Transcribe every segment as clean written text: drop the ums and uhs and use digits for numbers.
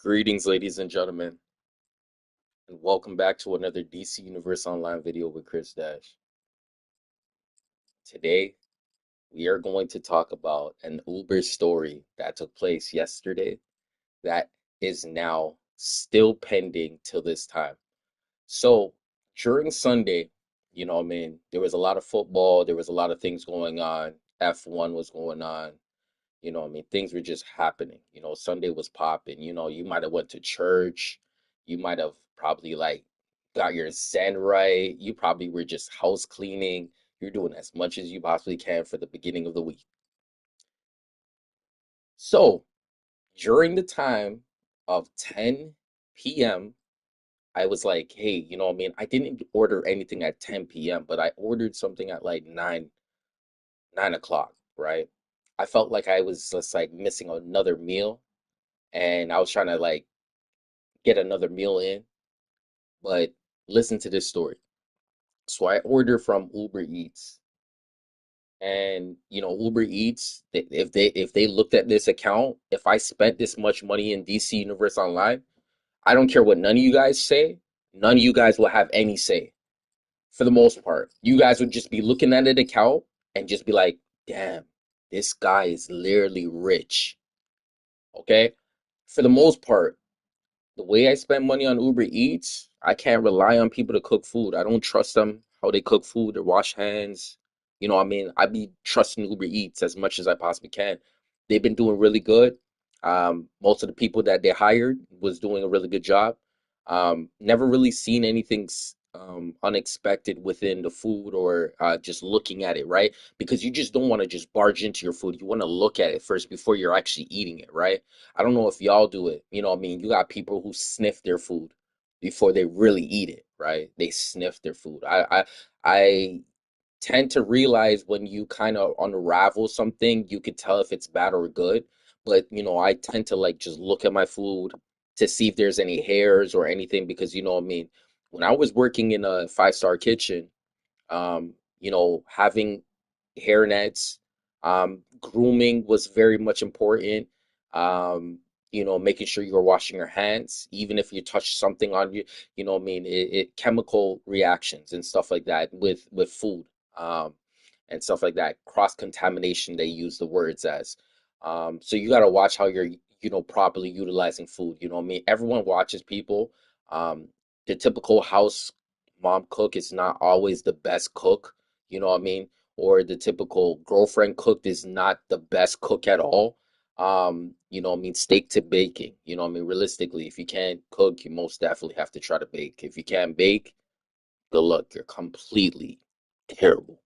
Greetings, ladies and gentlemen, and welcome back to another DC Universe Online video with Chris Dash. Today, we are going to talk about an Uber story that took place yesterday that is now still pending till this time. So, during Sunday, there was a lot of football, there was a lot of things going on. F1 was going on. Things were just happening. Sunday was popping. You might have went to church. You might have probably like got your zen right. You probably were just house cleaning. You're doing as much as you possibly can for the beginning of the week. So during the time of 10 p.m., I was like, hey, I didn't order anything at 10 p.m., but I ordered something at like 9 o'clock, right? I felt like I was just like missing another meal and I was trying to like get another meal in. But listen to this story. So I order from Uber Eats, and Uber Eats, if they looked at this account, if I spent this much money in DC Universe Online, I don't care what none of you guys say, none of you guys will have any say. For the most part, you guys would just be looking at an account and just be like, damn, this guy is literally rich. Okay? For the most part, the way I spend money on Uber Eats, I can't rely on people to cook food. I don't trust them how they cook food or wash hands. I be trusting Uber Eats as much as I possibly can. They've been doing really good. Most of the people that they hired was doing a really good job. Never really seen anything unexpected within the food or just looking at it, right? Because you just don't want to just barge into your food. You want to look at it first before you're actually eating it, right? I don't know if y'all do it. You got people who sniff their food before they really eat it, right? They sniff their food. I tend to realize when you kind of unravel something, you could tell if it's bad or good. But, I tend to like just look at my food to see if there's any hairs or anything because, when I was working in a five-star kitchen, having hairnets, grooming was very much important. Making sure you're washing your hands, even if you touch something on you, it chemical reactions and stuff like that with food, and stuff like that. Cross contamination, they use the words as. So you got to watch how you're, properly utilizing food. Everyone watches people. Um, the typical house mom cook is not always the best cook. You know what I mean? Or the typical girlfriend cook is not the best cook at all. Steak to baking. Realistically, if you can't cook, you most definitely have to try to bake. If you can't bake, good luck. You're completely terrible.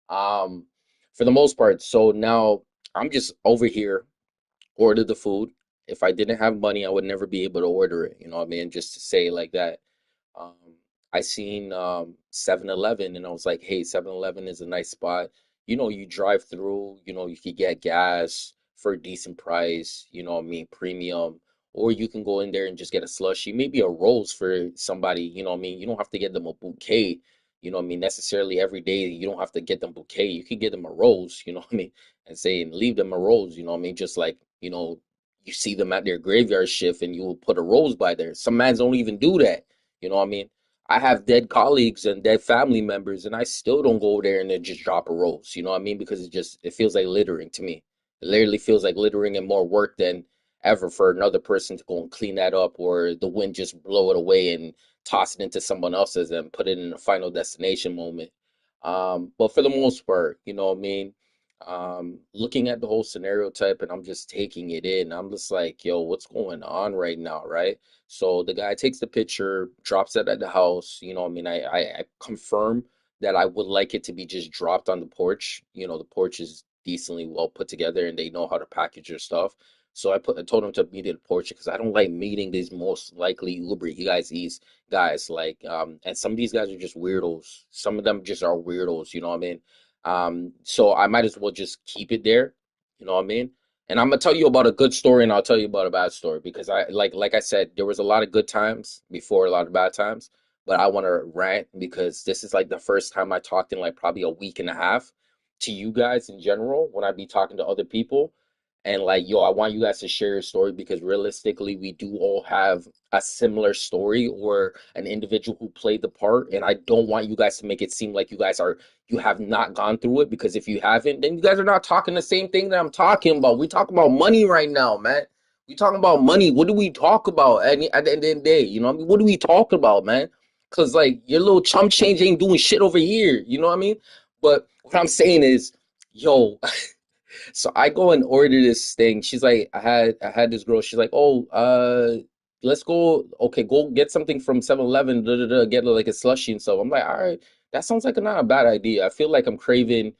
Um, for the most part, so now I'm just over here, order the food. If I didn't have money, I would never be able to order it. You know what I mean? Just to say it like that. Um, I seen 7-Eleven and I was like, hey, 7-Eleven is a nice spot. You drive through, you could get gas for a decent price, premium. Or you can go in there and just get a slushie, maybe a rose for somebody, You don't have to get them a bouquet, necessarily every day. You don't have to get them bouquet. You could get them a rose, and say and leave them a rose, just like, you see them at their graveyard shift and you will put a rose by there. Some mans don't even do that. I have dead colleagues and dead family members, and I still don't go there and then just drop a rose. Because it feels like littering to me. It literally feels like littering and more work than ever for another person to go and clean that up, or the wind just blow it away and toss it into someone else's and put it in a final destination moment. But for the most part, looking at the whole scenario type and I'm just taking it in. I'm just like, yo, what's going on right now, right? So the guy takes the picture, drops it at the house. I confirm that I would like it to be just dropped on the porch. The porch is decently well put together and they know how to package their stuff. So I told him to meet at the porch because I don't like meeting these most likely Uber you guys these guys like and some of these guys are just weirdos. Some of them just are weirdos, you know what I mean? So I might as well just keep it there, you know what I mean? And I'm gonna tell you about a good story and I'll tell you about a bad story because I like I said, there was a lot of good times before a lot of bad times, but I want to rant because this is like the first time I talked in like probably a week and a half to you guys in general when I be talking to other people. And like, yo, I want you guys to share your story because realistically, we do all have a similar story or an individual who played the part. And I don't want you guys to make it seem like you have not gone through it, because if you haven't, then you guys are not talking the same thing that I'm talking about. We talk about money right now, man. We talking about money. What do we talk about at the end of the day? You know what I mean? What do we talk about, man? Because like your little chump change ain't doing shit over here. You know what I mean? But what I'm saying is, yo, so I go and order this thing. She's like, I had this girl. She's like, oh, let's go. Okay, go get something from 7-Eleven. Get like a slushie and stuff. I'm like, all right, that sounds like not a bad idea. I feel like I'm craving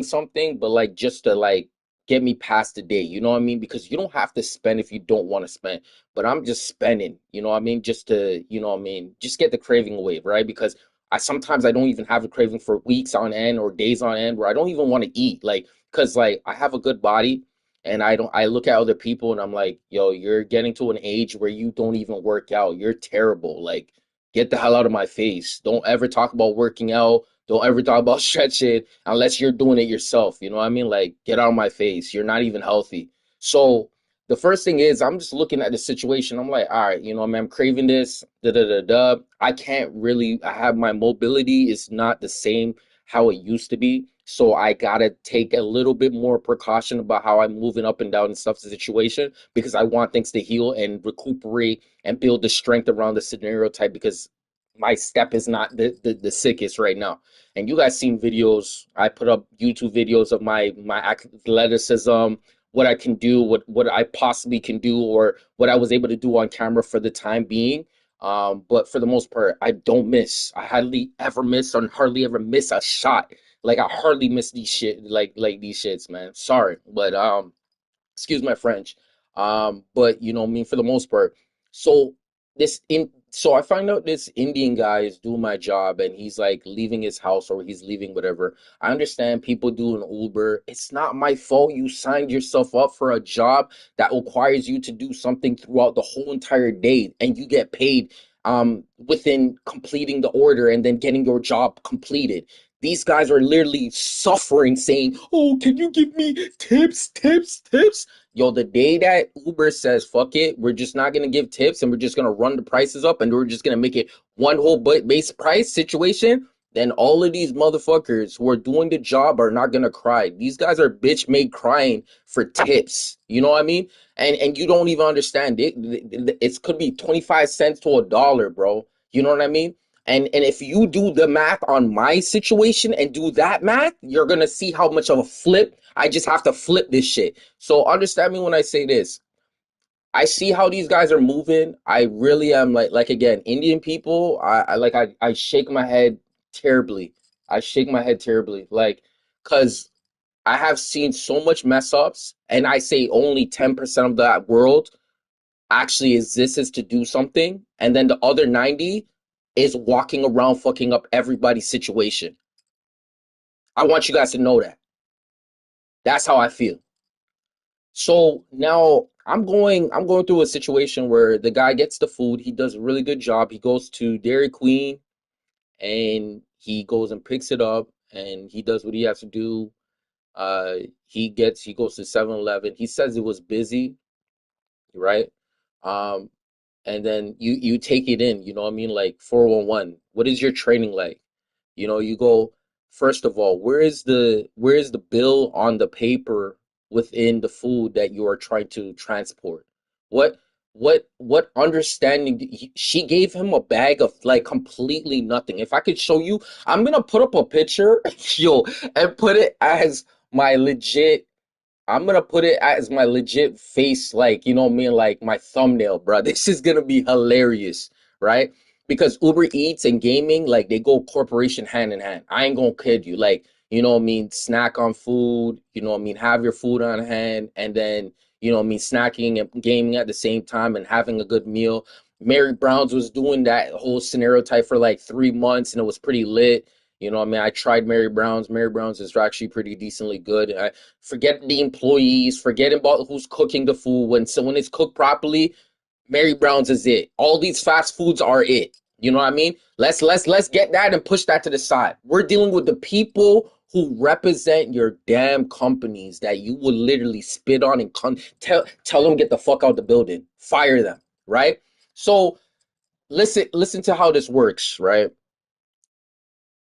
something, but like just to like get me past the day, you know what I mean? Because you don't have to spend if you don't want to spend, but I'm just spending, you know what I mean? Just to, you know what I mean? Just get the craving away, right? Because I sometimes I don't even have a craving for weeks on end or days on end where I don't even want to eat, like, because like I have a good body. And I look at other people and I'm like, yo, you're getting to an age where you don't even work out. You're terrible. Like, get the hell out of my face. Don't ever talk about working out. Don't ever talk about stretching unless you're doing it yourself. You know what I mean? Like, get out of my face. You're not even healthy. So the first thing is, I'm just looking at the situation. I'm like, all right, you know, I mean, I'm craving this. Da da da da. I can't really. I have my mobility is not the same how it used to be. So I gotta take a little bit more precaution about how I'm moving up and down and stuff the situation because I want things to heal and recuperate and build the strength around the scenario type because my step is not the sickest right now. And you guys seen videos. I put up YouTube videos of my athleticism, what I can do, what I possibly can do, or what I was able to do on camera for the time being. But for the most part, I don't miss. I hardly ever miss or hardly ever miss a shot. Like I hardly miss these shit like these shits, man. Sorry, but excuse my French. But you know what I mean, for the most part. So so I find out this Indian guy is doing my job and he's like leaving his house or he's leaving whatever. I understand people do an Uber. It's not my fault you signed yourself up for a job that requires you to do something throughout the whole entire day and you get paid within completing the order and then getting your job completed. These guys are literally suffering, saying, "Oh, can you give me tips, tips, tips?" Yo, the day that Uber says, fuck it, we're just not going to give tips and we're just going to run the prices up and we're just going to make it one whole base price situation, then all of these motherfuckers who are doing the job are not going to cry. These guys are bitch made crying for tips. You know what I mean? And you don't even understand it. It could be 25 cents to $1, bro. You know what I mean? And if you do the math on my situation and do that math, you're gonna see how much of a flip. I just have to flip this shit. So understand me when I say this. I see how these guys are moving. I really am like again, Indian people, I shake my head terribly. I shake my head terribly. Like, cause I have seen so much mess ups, and I say only 10% of that world actually exists to do something, and then the other 90 is walking around fucking up everybody's situation. I want you guys to know that. That's how I feel. So now I'm going through a situation where the guy gets the food, he does a really good job. He goes to Dairy Queen and he goes and picks it up and he does what he has to do. He goes to 7-Eleven. He says it was busy, right? Um, and then you take it in, you know what I mean? Like 411. What is your training like? You know, you go, first of all, where is the bill on the paper within the food that you are trying to transport? What what understanding she gave him a bag of like completely nothing. If I could show you, I'm gonna put up a picture, yo, and put it as my legit I'm gonna put it as my legit face, like, you know what I mean, like my thumbnail, bro. This is gonna be hilarious, right? Because Uber Eats and gaming, like, they go corporation hand in hand. I ain't gonna kid you. Like, you know what I mean, snack on food, you know what I mean, have your food on hand, and then, you know what I mean, snacking and gaming at the same time and having a good meal. Mary Brown's was doing that whole scenario type for like 3 months, and it was pretty lit. You know what I mean? I tried Mary Brown's. Mary Brown's is actually pretty decently good. Forget the employees, forget about who's cooking the food. When it's cooked properly, Mary Brown's is it. All these fast foods are it. You know what I mean? Let's get that and push that to the side. We're dealing with the people who represent your damn companies that you will literally spit on and tell them get the fuck out the building, fire them, right? So listen to how this works, right?